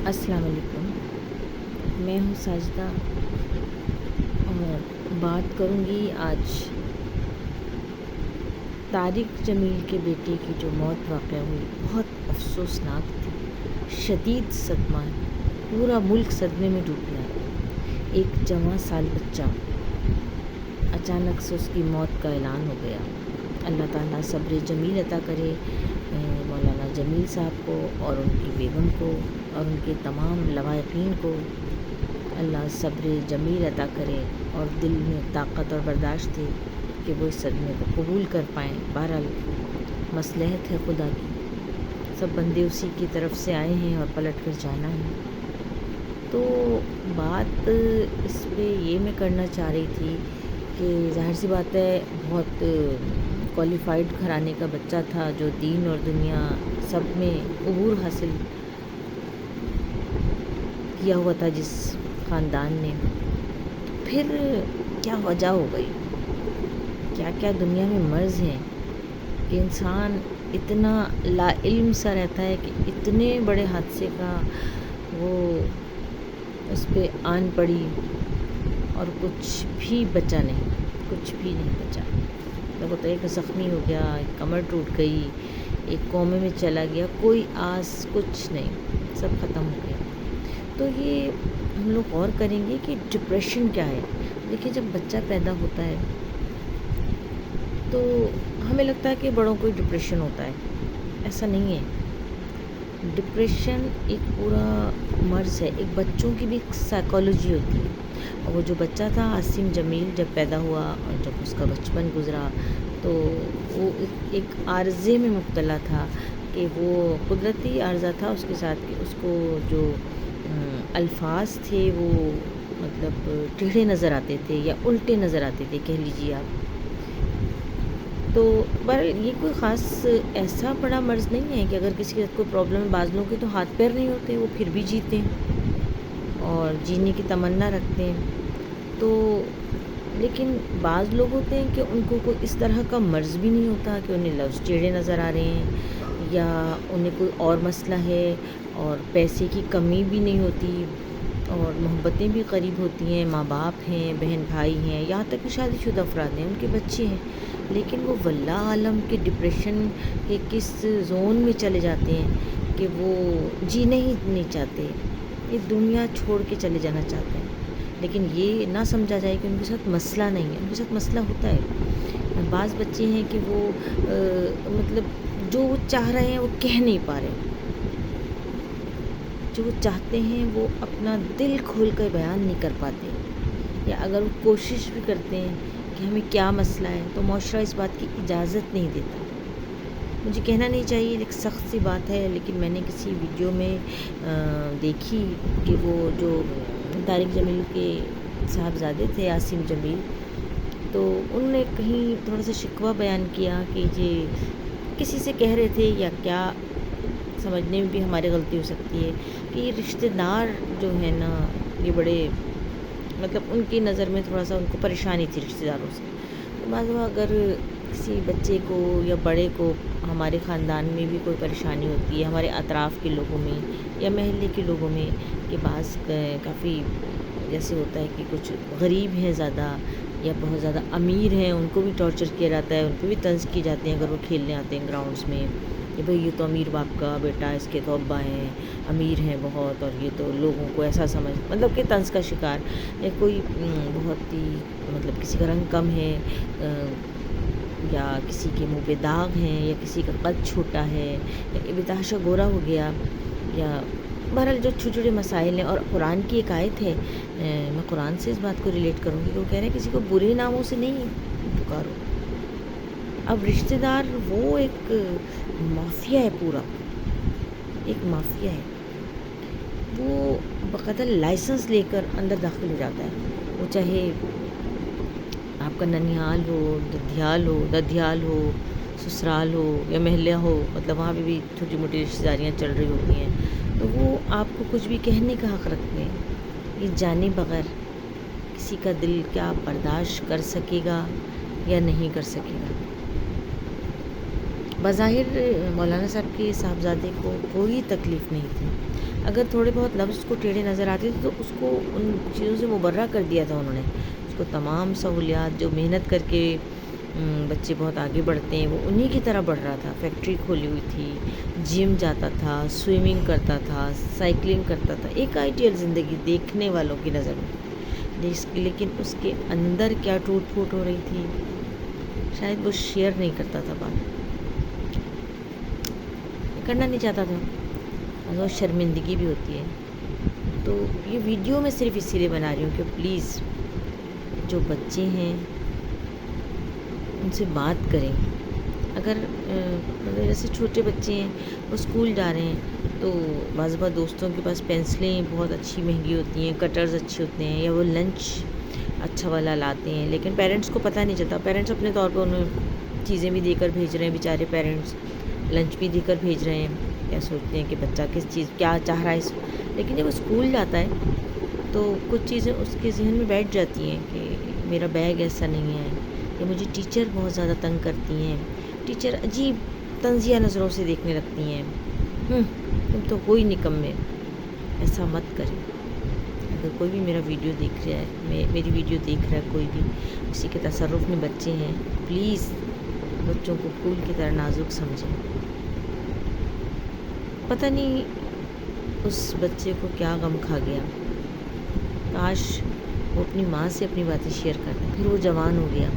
السلام علیکم، میں ہوں ساجدہ اور بات کروں گی آج طارق جمیل کے بیٹے کی جو موت واقع ہوئی۔ بہت افسوسناک تھی، شدید صدمہ، پورا ملک صدمے میں ڈوب گیا۔ ایک جواں سال بچہ، اچانک سے اس کی موت کا اعلان ہو گیا۔ اللہ تعالیٰ صبر جمیل عطا کرے مولانا جمیل صاحب کو اور ان کی بیگم کو اور ان کے تمام لواحقین کو۔ اللہ صبر جمیل عطا کرے اور دل میں طاقت اور برداشت دے کہ وہ اس صدمے کو قبول کر پائیں۔ بہرحال مصلحت ہے خدا کی، سب بندے اسی کی طرف سے آئے ہیں اور پلٹ کر جانا ہے۔ تو بات اس پہ یہ میں کرنا چاہ رہی تھی کہ ظاہر سی بات ہے، بہت کوالیفائڈ گھرانے کا بچہ تھا جو دین اور دنیا سب میں عبور حاصل کیا ہوا تھا جس خاندان نے۔ پھر کیا وجہ ہو گئی، کیا کیا دنیا میں مرض ہیں کہ انسان اتنا لا علم سا رہتا ہے کہ اتنے بڑے حادثے کا وہ اس پہ آن پڑی اور کچھ بھی بچا نہیں، کچھ بھی نہیں بچا۔ لوگ ہوتا ہے ایک زخمی ہو گیا، ایک کمر ٹوٹ گئی، ایک کومے میں چلا گیا، کوئی آس کچھ نہیں، سب ختم ہو گیا۔ تو یہ ہم لوگ غور کریں گے کہ ڈپریشن کیا ہے۔ دیکھیے، جب بچہ پیدا ہوتا ہے تو ہمیں لگتا ہے کہ بڑوں کو ہی ڈپریشن ہوتا ہے، ایسا نہیں ہے۔ ڈپریشن ایک پورا مرض ہے، ایک بچوں کی بھی ایک سائیکالوجی ہوتی ہے۔ اور وہ جو بچہ تھا عاصم جمیل، جب پیدا ہوا اور جب اس کا بچپن گزرا تو وہ ایک عارضے میں مبتلا تھا کہ وہ قدرتی عارضہ تھا اس کے ساتھ کہ اس کو جو الفاظ تھے وہ مطلب ٹیڑھے نظر آتے تھے یا الٹے نظر آتے تھے، کہہ لیجیے آپ۔ تو بہرحال یہ کوئی خاص ایسا بڑا مرض نہیں ہے کہ اگر کسی کے ساتھ کوئی پرابلم ہے، بعض لوگوں کے تو ہاتھ پیر نہیں ہوتے، وہ پھر بھی جیتے ہیں اور جینے کی تمنا رکھتے ہیں۔ تو لیکن بعض لوگ ہوتے ہیں کہ ان کو کوئی اس طرح کا مرض بھی نہیں ہوتا کہ انہیں لفظ ٹیڑھے نظر آ رہے ہیں یا انہیں کوئی اور مسئلہ ہے اور پیسے کی کمی بھی نہیں ہوتی اور محبتیں بھی قریب ہوتی ہیں، ماں باپ ہیں، بہن بھائی ہیں، یہاں تک کہ شادی شدہ افراد ہیں، ان کے بچے ہیں، لیکن وہ واللہ عالم کے ڈپریشن کے کس زون میں چلے جاتے ہیں کہ وہ جینا ہی نہیں چاہتے، یہ دنیا چھوڑ کے چلے جانا چاہتے ہیں۔ لیکن یہ نہ سمجھا جائے کہ ان کے ساتھ مسئلہ نہیں ہے، ان کے ساتھ مسئلہ ہوتا ہے۔ بعض بچے ہیں کہ وہ مطلب جو وہ چاہ رہے ہیں وہ کہہ نہیں پا رہے، جو وہ چاہتے ہیں وہ اپنا دل کھول کر بیان نہیں کر پاتے، یا اگر وہ کوشش بھی کرتے ہیں کہ ہمیں کیا مسئلہ ہے تو معاشرہ اس بات کی اجازت نہیں دیتا۔ مجھے کہنا نہیں چاہیے، ایک سخت سی بات ہے، لیکن میں نے کسی ویڈیو میں دیکھی کہ وہ جو طارق جمیل کے صاحبزادے تھے عاصم جمیل، تو انہوں نے کہیں تھوڑا سا شکوہ بیان کیا کہ یہ کسی سے کہہ رہے تھے یا کیا، سمجھنے میں بھی ہماری غلطی ہو سکتی ہے کہ یہ رشتہ دار جو ہے نا، یہ بڑے مطلب ان کی نظر میں تھوڑا سا ان کو پریشانی تھی رشتہ داروں سے۔ تو بعض اگر کسی بچے کو یا بڑے کو ہمارے خاندان میں بھی کوئی پریشانی ہوتی ہے، ہمارے اطراف کے لوگوں میں یا محلے کے لوگوں میں، کہ بعض کافی جیسے ہوتا ہے کہ کچھ غریب ہیں زیادہ یا بہت زیادہ امیر ہیں، ان کو بھی ٹارچر کیا جاتا ہے، ان پہ بھی طنز کیے جاتے ہیں اگر وہ کھیلنے آتے ہیں گراؤنڈس میں کہ بھئی یہ تو امیر باپ کا بیٹا، اس کے تو ابا ہیں، امیر ہیں بہت، اور یہ تو لوگوں کو ایسا مطلب کہ طنز کا شکار، یا کوئی بہت ہی مطلب کسی کا رنگ کم ہے یا کسی کے منہ پہ داغ ہیں یا کسی کا قد چھوٹا ہے یا بتحاشا گورا ہو گیا، یا بہرحال جو چھوٹے چھوٹے مسائل ہیں۔ اور قرآن کی ایک آیت ہے، میں قرآن سے اس بات کو ریلیٹ کروں گی کہ وہ کہہ رہے ہیں کسی کو برے ناموں سے نہیں پکارو۔ اب رشتہ دار وہ ایک مافیا ہے، پورا ایک مافیا ہے، وہ باقاعدہ لائسنس لے کر اندر داخل ہو جاتا ہے، وہ چاہے آپ کا ننیال ہو، ددھیال ہو، سسرال ہو یا محلہ ہو، مطلب وہاں پہ بھی چھوٹی موٹی رشتہ داریاں چل رہی ہوتی ہیں، تو وہ آپ کو کچھ بھی کہنے کا حق رکھتے ہیں۔ یہ جانے بغیر کسی کا دل کیا برداشت کر سکے گا یا نہیں کر سکے گا۔ بظاہر مولانا صاحب کے صاحبزادے کو کوئی تکلیف نہیں تھی، اگر تھوڑے بہت لفظ کو ٹیڑھے نظر آتے تھے تو اس کو ان چیزوں سے مبرہ کر دیا تھا انہوں نے. اس کو تمام سہولیات، جو محنت کر کے بچے بہت آگے بڑھتے ہیں، وہ انہی کی طرح بڑھ رہا تھا. فیکٹری کھولی ہوئی تھی، جم جاتا تھا، سوئمنگ کرتا تھا، سائیکلنگ کرتا تھا، ایک آئیڈیل زندگی دیکھنے والوں کی نظر میں. لیکن اس کے اندر کیا ٹوٹ پھوٹ ہو رہی تھی شاید وہ شیئر نہیں کرتا تھا، بات کرنا نہیں چاہتا تھا، اور شرمندگی بھی ہوتی ہے. تو یہ ویڈیو میں صرف اسی لیے بنا رہی ہوں کہ پلیز جو بچے ہیں ان سے بات کریں. اگر جیسے چھوٹے بچے ہیں وہ اسکول جا رہے ہیں تو بعض بار دوستوں کے پاس پینسلیں بہت اچھی مہنگی ہوتی ہیں، کٹرز اچھے ہوتے ہیں، یا وہ لنچ اچھا والا لاتے ہیں، لیکن پیرنٹس کو پتہ نہیں چلتا. پیرنٹس اپنے طور پہ انہیں چیزیں بھی دے کر بھیج رہے ہیں، بیچارے پیرنٹس لنچ بھی دے کر بھیج رہے ہیں، یا سوچتے ہیں کہ بچہ کس چیز کیا چاہ رہا ہے. لیکن جب وہ اسکول جاتا ہے تو کچھ چیزیں اس کے ذہن میں بیٹھ جاتی ہیں کہ میرا بیگ ایسا نہیں ہے، یا مجھے ٹیچر بہت زیادہ تنگ کرتی ہیں، ٹیچر عجیب طنزیہ نظروں سے دیکھنے لگتی ہیں، تم تو کوئی نکمے. ایسا مت کریں. اگر کوئی بھی میرا ویڈیو دیکھ رہا ہے، میری ویڈیو دیکھ رہا ہے، کوئی بھی کسی کے تصرف میں بچے ہیں، پلیز بچوں کو پھول کی طرح نازک سمجھیں. پتہ نہیں اس بچے کو کیا غم کھا گیا، کاش وہ اپنی ماں سے اپنی باتیں شیئر کرتا. پھر وہ جوان ہو گیا،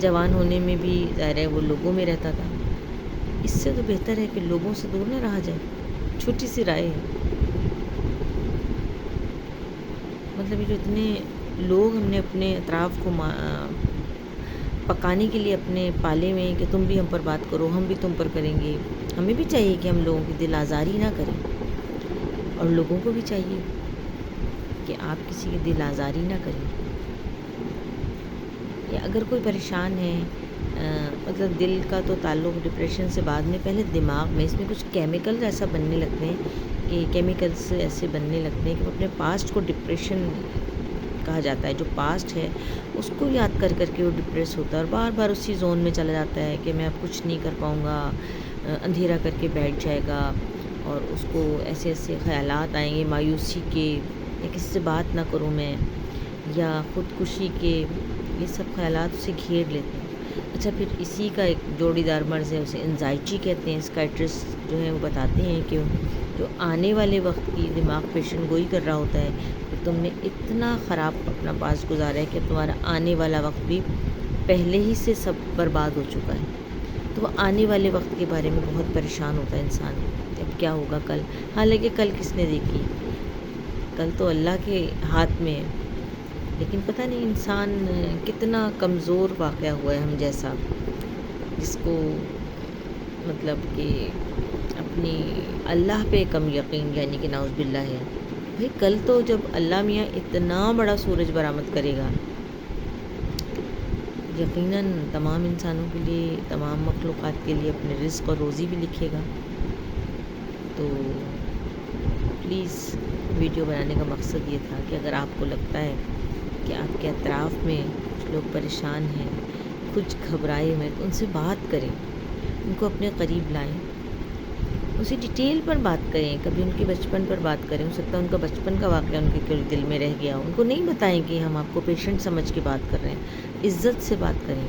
جوان ہونے میں بھی ظاہر ہے وہ لوگوں میں رہتا تھا. اس سے تو بہتر ہے کہ لوگوں سے دور نہ رہا جائے. چھوٹی سی رائے ہے. مطلب یہ جو اتنے لوگ ہم نے اپنے اطراف کو پکانے کے لیے اپنے پالے میں کہ تم بھی ہم پر بات کرو، ہم بھی تم پر کریں گے. ہمیں بھی چاہیے کہ ہم لوگوں کی دل آزاری نہ کریں، اور لوگوں کو بھی چاہیے کہ آپ کسی کی دل آزاری نہ کریں. یا اگر کوئی پریشان ہے، مطلب دل کا تو تعلق ڈپریشن سے بعد میں، پہلے دماغ میں اس میں کچھ کیمیکلز ایسا بننے لگتے ہیں کہ کیمیکلز ایسے بننے لگتے ہیں کہ وہ اپنے پاسٹ کو ڈپریشن کہا جاتا ہے. جو پاسٹ ہے اس کو یاد کر کر کے وہ ڈپریس ہوتا ہے، اور بار بار اسی زون میں چلا جاتا ہے کہ میں اب کچھ نہیں کر پاؤں گا. اندھیرا کر کے بیٹھ جائے گا، اور اس کو ایسے ایسے خیالات آئیں گے مایوسی کے، یا کسی سے بات نہ کروں میں، یا خودکشی کے. یہ سب خیالات اسے گھیر لیتے ہیں. اچھا، پھر اسی کا ایک جوڑی دار مرض ہے، اسے انزائٹی کہتے ہیں. سکائٹرسٹ جو ہیں وہ بتاتے ہیں کہ جو آنے والے وقت کی دماغ پیشن گوئی کر رہا ہوتا ہے کہ تم نے اتنا خراب اپنا پاس گزارا ہے کہ تمہارا آنے والا وقت بھی پہلے ہی سے سب برباد ہو چکا ہے. تو وہ آنے والے وقت کے بارے میں بہت پریشان ہوتا ہے انسان، اب کیا ہوگا کل. حالانکہ کل کس نے دیکھی، کل تو اللہ کے ہاتھ میں ہے. لیکن پتہ نہیں انسان کتنا کمزور واقع ہوا ہے ہم جیسا، جس کو مطلب کہ اپنی اللہ پہ کم یقین، یعنی کہ نعوذ باللہ ہے. بھئی کل تو جب اللہ میاں اتنا بڑا سورج برآمد کرے گا، یقیناً تمام انسانوں کے لیے، تمام مخلوقات کے لیے اپنے رزق اور روزی بھی لکھے گا. تو پلیز ویڈیو بنانے کا مقصد یہ تھا کہ اگر آپ کو لگتا ہے کہ آپ کے اطراف میں کچھ لوگ پریشان ہیں، کچھ گھبرائے ہوئے، تو ان سے بات کریں، ان کو اپنے قریب لائیں، اسی ڈیٹیل پر بات کریں. کبھی ان کے بچپن پر بات کریں، ہو سکتا ہے ان کا بچپن کا واقعہ ان کے دل میں رہ گیا. ان کو نہیں بتائیں کہ ہم آپ کو پیشنٹ سمجھ کے بات کر رہے ہیں. عزت سے بات کریں،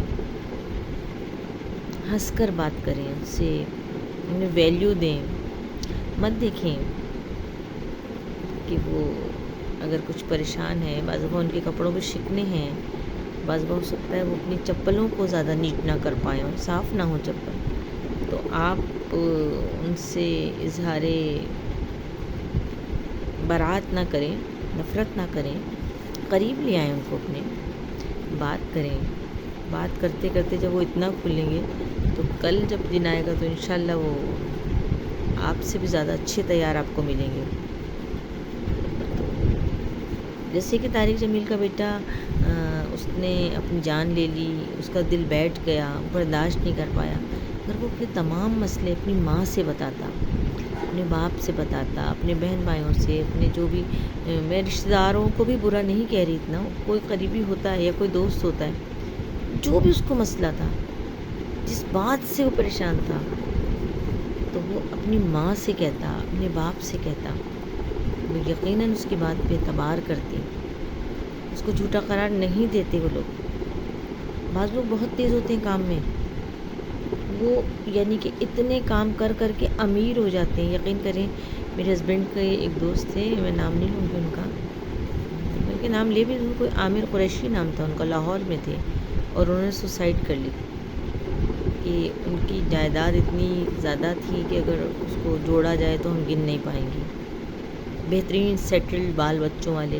ہنس کر بات کریں، ان سے انہیں ویلیو دیں. مت دیکھیں کہ وہ اگر کچھ پریشان ہے، بعض دفعہ ان کے کپڑوں پہ شکنے ہیں، بعض دفعہ ہو سکتا ہے وہ اپنی چپلوں کو زیادہ نیٹ نہ کر پائیں اور صاف نہ ہو چپل. تو آپ ان سے اظہار برات نہ کریں، نفرت نہ کریں، قریب لے آئیں ان کو اپنے، بات کریں. بات کرتے کرتے جب وہ اتنا کھلیں گے تو کل جب دن آئے گا تو انشاءاللہ وہ آپ سے بھی زیادہ اچھے تیار آپ کو ملیں گے. جیسے کہ طارق جمیل کا بیٹا، اس نے اپنی جان لے لی، اس کا دل بیٹھ گیا، برداشت نہیں کر پایا. اگر وہ اپنے تمام مسئلے اپنی ماں سے بتاتا، اپنے باپ سے بتاتا، اپنے بہن بھائیوں سے، اپنے جو بھی، میں رشتہ داروں کو بھی برا نہیں کہہ رہی، اتنا کوئی قریبی ہوتا ہے یا کوئی دوست ہوتا ہے، جو بھی اس کو مسئلہ تھا جس بات سے وہ پریشان تھا تو وہ اپنی ماں سے کہتا، اپنے باپ سے کہتا، وہ یقیناً اس کی بات پہ اعتبار کرتی، اس کو جھوٹا قرار نہیں دیتے وہ لوگ۔ بعض لوگ بہت تیز ہوتے ہیں کام میں، وہ یعنی کہ اتنے کام کر کر کے امیر ہو جاتے ہیں۔ یقین کریں، میرے ہسبینڈ کے ایک دوست تھے، میں نام نہیں لوں گی ان کا، بلکہ نام لے بھی لوں، کوئی عامر قریشی نام تھا ان کا، لاہور میں تھے، اور انہوں نے سوسائڈ کر لی کہ ان کی جائیداد اتنی زیادہ تھی کہ اگر اس کو جوڑا جائے تو ہم گن نہیں پائیں گے، بہترین سیٹلڈ بال بچوں والے،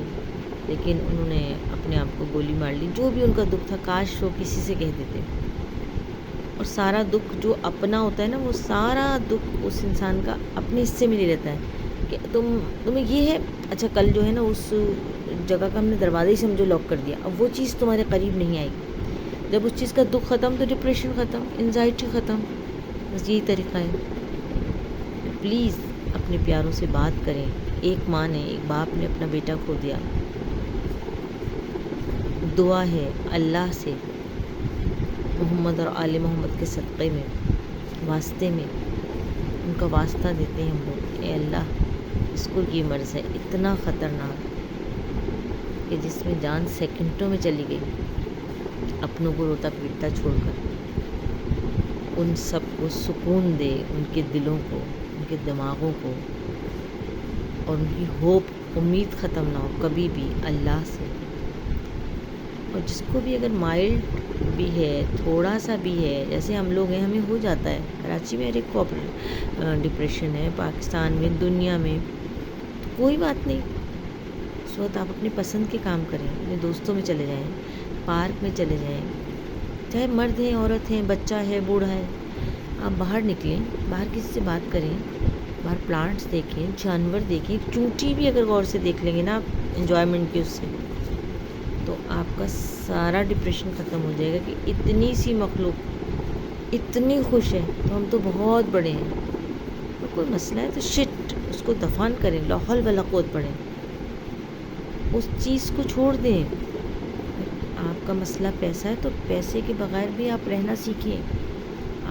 لیکن انہوں نے اپنے آپ کو گولی مار لی۔ جو بھی ان کا دکھ تھا کاش وہ کسی سے کہہ دیتے، اور سارا دکھ جو اپنا ہوتا ہے نا، وہ سارا دکھ اس انسان کا اپنے حصے میں لے لیتا ہے کہ تمہیں یہ ہے، اچھا کل جو ہے نا اس جگہ کا ہم نے دروازہ ہی سمجھو لاک کر دیا، اب وہ چیز تمہارے قریب نہیں آئے گی۔ جب اس چیز کا دکھ ختم تو ڈپریشن ختم، انزائٹی ختم، بس یہی طریقہ ہے۔ پلیز اپنے پیاروں سے بات کریں۔ ایک ماں نے، ایک باپ نے اپنا بیٹا کھو دیا، دعا ہے اللہ سے، محمد اور آل محمد کے صدقے میں، واسطے میں ان کا واسطہ دیتے ہیں ہم لوگ، اے اللہ اس کو یہ مرض ہے اتنا خطرناک کہ جس میں جان سیکنڈوں میں چلی گئی، اپنوں کو روتا پیٹتا چھوڑ کر۔ ان سب کو سکون دے، ان کے دلوں کو، ان کے دماغوں کو، اور ان کی ہوپ، امید ختم نہ ہو کبھی بھی اللہ سے۔ اور جس کو بھی اگر مائلڈ بھی ہے، تھوڑا سا بھی ہے، جیسے ہم لوگ ہیں، ہمیں ہو جاتا ہے، کراچی میں ہر ایک کو ڈپریشن ہے، پاکستان میں، دنیا میں، تو کوئی بات نہیں، اس وقت آپ اپنی پسند کے کام کریں، اپنے دوستوں میں چلے جائیں، پارک میں چلے جائیں، چاہے مرد ہیں، عورت ہیں، بچہ ہے، بوڑھا ہے، آپ باہر نکلیں، باہر کسی سے بات کریں، باہر پلانٹس دیکھیں، جانور دیکھیں، چونٹی بھی اگر غور سے دیکھ لیں گے نا آپ انجوائمنٹ کی اس سے، تو آپ کا سارا ڈپریشن ختم ہو جائے گا کہ اتنی سی مخلوق اتنی خوش ہے تو ہم تو بہت بڑے ہیں، اور کوئی مسئلہ ہے تو شٹ اس کو دفن کریں، لا حول ولا قوت پڑھیں، اس چیز کو چھوڑ دیں۔ آپ کا مسئلہ پیسہ ہے تو پیسے کے بغیر بھی آپ رہنا سیکھیں۔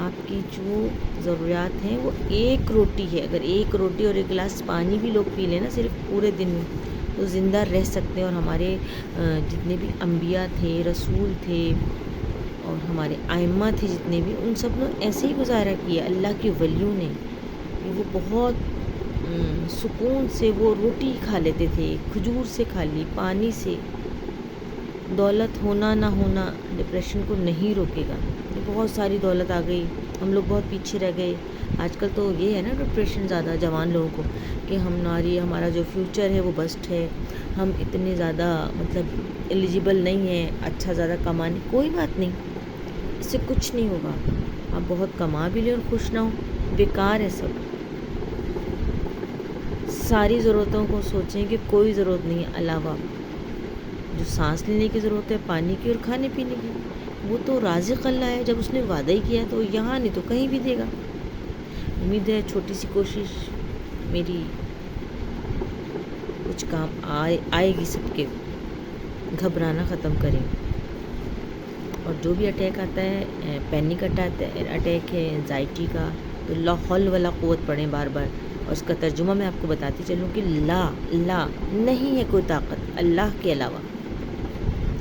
آپ کی جو ضروریات ہیں وہ ایک روٹی ہے، اگر ایک روٹی اور ایک گلاس پانی بھی لوگ پی لیں نا صرف پورے دن میں تو زندہ رہ سکتے ہیں۔ اور ہمارے جتنے بھی انبیاء تھے، رسول تھے، اور ہمارے ائمہ تھے جتنے بھی، ان سب نے ایسے ہی گزارا کیا، اللہ کے ولیوں نے، کہ وہ بہت سکون سے وہ روٹی کھا لیتے تھے، کھجور سے کھا لی، پانی سے۔ دولت ہونا نہ ہونا ڈپریشن کو نہیں روکے گا۔ بہت ساری دولت آ گئی، ہم لوگ بہت پیچھے رہ گئے۔ آج کل تو یہ ہے نا ڈپریشن زیادہ جوان لوگوں کو کہ ہمارا جو فیوچر ہے وہ بسٹ ہے، ہم اتنے زیادہ مطلب ایلیجیبل نہیں ہیں اچھا زیادہ کمانے۔ کوئی بات نہیں، اس سے کچھ نہیں ہوگا، آپ بہت کما بھی لیں اور خوش نہ ہو، بیکار ہے سب۔ ساری ضرورتوں کو سوچیں کہ کوئی ضرورت نہیں ہے علاوہ جو سانس لینے کی ضرورت ہے، پانی کی اور کھانے پینے کی، وہ تو رازق اللہ ہے، جب اس نے وعدہ ہی کیا تو یہاں نہیں تو کہیں بھی دے گا۔ امید ہے چھوٹی سی کوشش میری کچھ کام آئے گی سب کے، گھبرانا ختم کریں۔ اور جو بھی اٹیک آتا ہے، پینک اٹیک ہے، انزائٹی کا، تو لا حول ولا قوت پڑھیں بار بار، اور اس کا ترجمہ میں آپ کو بتاتی چلوں کہ لا نہیں ہے کوئی طاقت اللہ کے علاوہ،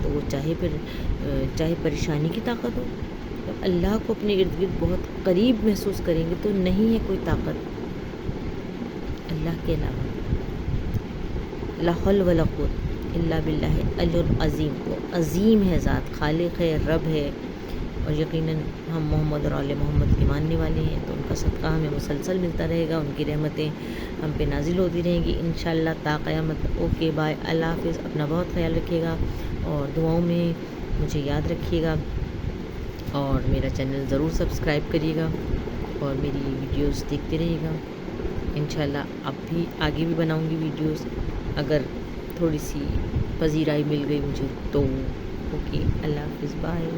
تو وہ چاہے پریشانی کی طاقت ہو، جب اللہ کو اپنے ارد گرد بہت قریب محسوس کریں گے تو نہیں ہے کوئی طاقت اللہ کے علاوہ، لا حول ولا قوت الا باللہ العلی العظیم۔ وہ عظیم ہے ذات، خالق ہے، رب ہے، اور یقیناً ہم محمد اور آل محمد کے ماننے والے ہیں، تو ان کا صدقہ ہمیں مسلسل ملتا رہے گا، ان کی رحمتیں ہم پہ نازل ہوتی رہیں گی انشاءاللہ تا قیامت۔ اوکے بائے، اللہ حافظ، اپنا بہت خیال رکھیے گا، اور دعاؤں میں مجھے یاد رکھیے گا، اور میرا چینل ضرور سبسکرائب کریے گا، اور میری ویڈیوز دیکھتے رہیے گا انشاءاللہ۔ اب بھی آگے بھی بناؤں گی ویڈیوز، اگر تھوڑی سی پذیرائی مل گئی مجھے تو۔ اوکے، اللہ حافظ، بائے۔